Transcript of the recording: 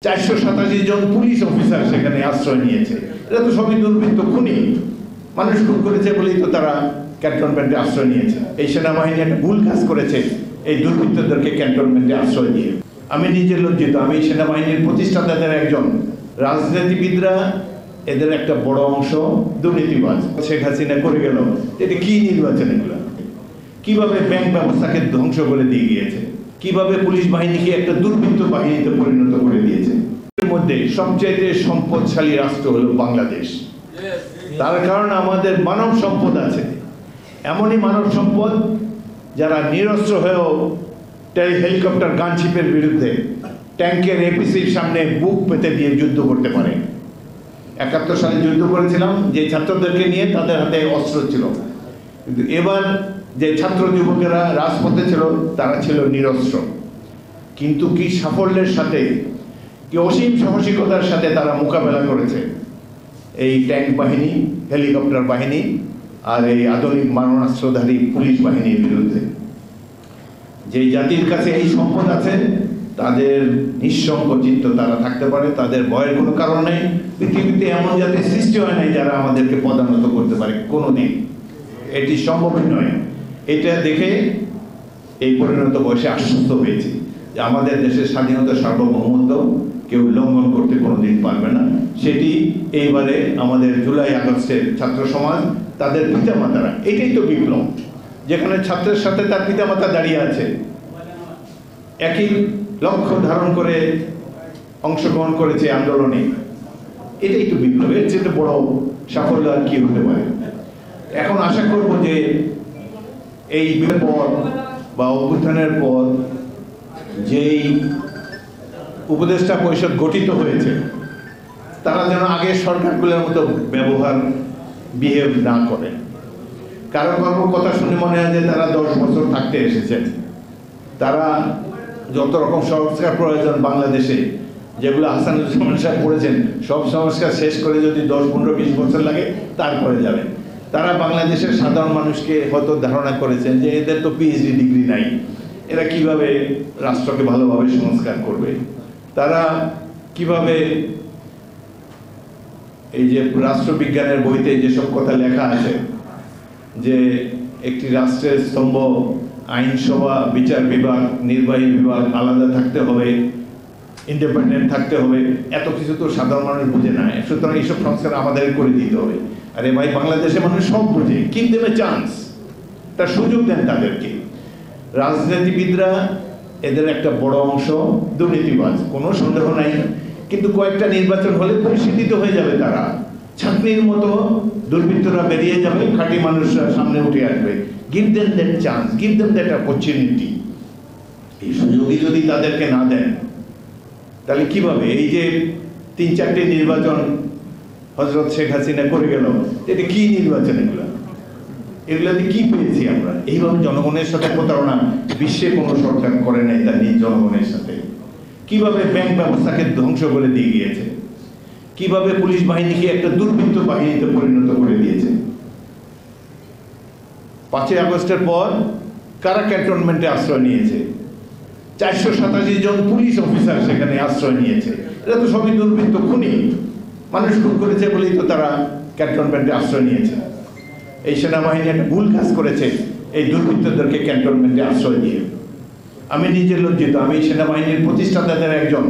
487 জন police officer সেখানে আশ্রয় নিয়েছে। এটা তো সবই দুর্বৃত্ত, খুনি মানুষ খুন করেছে বলেই তো তারা ক্যান্টনমেন্টে আশ্রয় নিয়েছে। এই সেনাবাহিনী একটা ভুল কাজ করেছে এই দুর্বৃত্তদেরকে ক্যান্টনমেন্টে আশ্রয় দিয়ে। আমি নিজে লজ্জিত, আমি সেনাবাহিনীর প্রতিষ্ঠাতাদের একজন। রাজনীতিবিদরা এদের একটা বড় অংশ দুর্নীতিবাজ। শেখ হাসিনা করে গেল, এটা কি নির্বাচন? এগুলো কিভাবে ব্যাংক ব্যবস্থাকে ধ্বংস করে দিয়ে গিয়েছে, কিভাবে পুলিশ বাহিনীকে একটা দুর্বৃত্ত বাহিনীতে পরিণত করে দিয়েছে। এর মধ্যে সবচেয়ে সম্পদশালী রাষ্ট্র হলো বাংলাদেশ। তার কারণ আমাদের মানব সম্পদ আছে, এমনই মানব সম্পদ যারা নিরস্ত্র হয়েও হেলিকপ্টার গানশিপের বিরুদ্ধে ট্যাঙ্কের এপিসির সামনে বুক পেতে দিয়ে যুদ্ধ করতে পারে। 71 সালে যুদ্ধ করেছিলাম যে ছাত্রদেরকে নিয়ে, তাদের হাতে অস্ত্র ছিল, কিন্তু এবার যে ছাত্র যুবকেরা রাজপথে ছিল তারা ছিল নিরস্ত্র। কিন্তু কি সাফল্যের সাথে, কি অসীম সাহসিকতার সাথে তারা মোকাবেলা করেছে এই ট্যাঙ্ক বাহিনী, হেলিকপ্টার বাহিনী আর এই আধুনিক মারণাস্ত্রধারী পুলিশ বাহিনীর বিরুদ্ধে। যে জাতির কাছে এই সম্পদ আছে তাদের নিঃসঙ্গ চিত্ত তারা থাকতে পারে, তাদের ভয়ের কোনো কারণ নেই। পৃথিবীতে এমন জাতির সৃষ্টি হয় নাই যারা আমাদেরকে পদানত করতে পারে, কোনোদিন এটি সম্ভবই নয়। এটা দেখে এই পরিণত বয়সে আশ্বস্ত হয়েছি যে আমাদের দেশের স্বাধীনতা সার্বভৌমত্ব কেউ লঙ্ঘন করতে কোনোদিন পারবে না। সেটি এইবারে আমাদের জুলাই আগস্টের ছাত্র সমাজ, তাদের পিতামাতারা, এটাই তো বিপ্লব, যেখানে ছাত্রের সাথে তার পিতামাতা দাঁড়িয়ে আছে, একই লক্ষ্য ধারণ করে অংশগ্রহণ করেছে আন্দোলনে। এটাই তো বিপ্লব, এর চেয়ে বড় সাফল্য আর কি হতে পারে। এখন আশা করব যে এই পর বা অভ্যুত্থানের পর যেই উপদেষ্টা পরিষদ গঠিত হয়েছে তারা যেন আগের সরকারগুলোর মতো বিহেভ না করে। কারো কারো কথা শুনে মনে হয় যে তারা 10 বছর থাকতে এসেছেন। তারা যত রকম সংস্কার প্রয়োজন বাংলাদেশে, যেগুলো হাসানুজ্জামান সাহেব করেছেন, সব সংস্কার শেষ করে যদি 10, 15, 20 বছর লাগে তারপরে যাবেন। তারা বাংলাদেশের সাধারণ মানুষকে হয়তো ধারণা করেছেন যে এদের তো পিএইচডি ডিগ্রি নাই, এরা কিভাবে রাষ্ট্রকে ভালোভাবে সংস্কার করবে, তারা কিভাবে এই যে রাষ্ট্রবিজ্ঞানের বইতে যেসব কথা লেখা আছে যে একটি রাষ্ট্রের স্তম্ভ আইনসভা, বিচার বিভাগ, নির্বাহী বিভাগ আলাদা থাকতে হবে, ইন্ডিপেন্ডেন্ট থাকতে হবে, এত কিছু তো সাধারণ মানুষ বুঝে না। সুতরাং এইসব সংস্কার আমাদের করে দিতে হবে। আরে ভাই, বাংলাদেশের মানুষ সব বুঝে, গিভ দেম এ চান্স, তার সুযোগ দেন তাদেরকে। রাজনীতিবিদরা এদের একটা বড় অংশ দুর্নীতিবাজ, কোনো সন্দেহ নাই, কিন্তু কয়েকটা নির্বাচন হলে পরিশীলিত হয়ে যাবে। তারা ছাত্রীর মতো দুর্বৃত্তরা বেরিয়ে যাবে, খাঁটি মানুষরা সামনে উঠে আসবে। Give them that chance, give them that opportunity. এই সুযোগই যদি তাদেরকে না দেন তাহলে কিভাবে? এই যে 3-4টে নির্বাচন হযরত শেখ হাসিনা করে গেল, এটা কি নির্বাচন? এগুলাতে কি পেয়েছি আমরা? এইভাবে জনগণের সাথে প্রতারণা বিশ্বে কোনো সরকার করে নাই তার নিজ জনগণের সাথে। কিভাবে ব্যাংক ব্যবস্থাকে ধ্বংস করে দিয়ে গিয়েছে, কিভাবে পুলিশ বাহিনীকে একটা দুর্বৃত্ত বাহিনীতে পরিণত করে দিয়েছে। 5ই আগস্টের পর কারা ক্যান্টনমেন্টে আশ্রয় নিয়েছে? 487 জন পুলিশ অফিসার সেখানে আশ্রয় নিয়েছে। এটা তো সবই দুর্বৃত্ত, খুনি মানুষ খুন করেছে বলেই তো তারা ক্যান্টনমেন্টে আশ্রয় নিয়েছে। এই সেনাবাহিনী একটা ভুল কাজ করেছে এই দুর্বৃত্তদেরকে ক্যান্টনমেন্টে আশ্রয় দিয়ে। আমি নিজে লজ্জিত, আমি সেনাবাহিনীর প্রতিষ্ঠাতাদের একজন।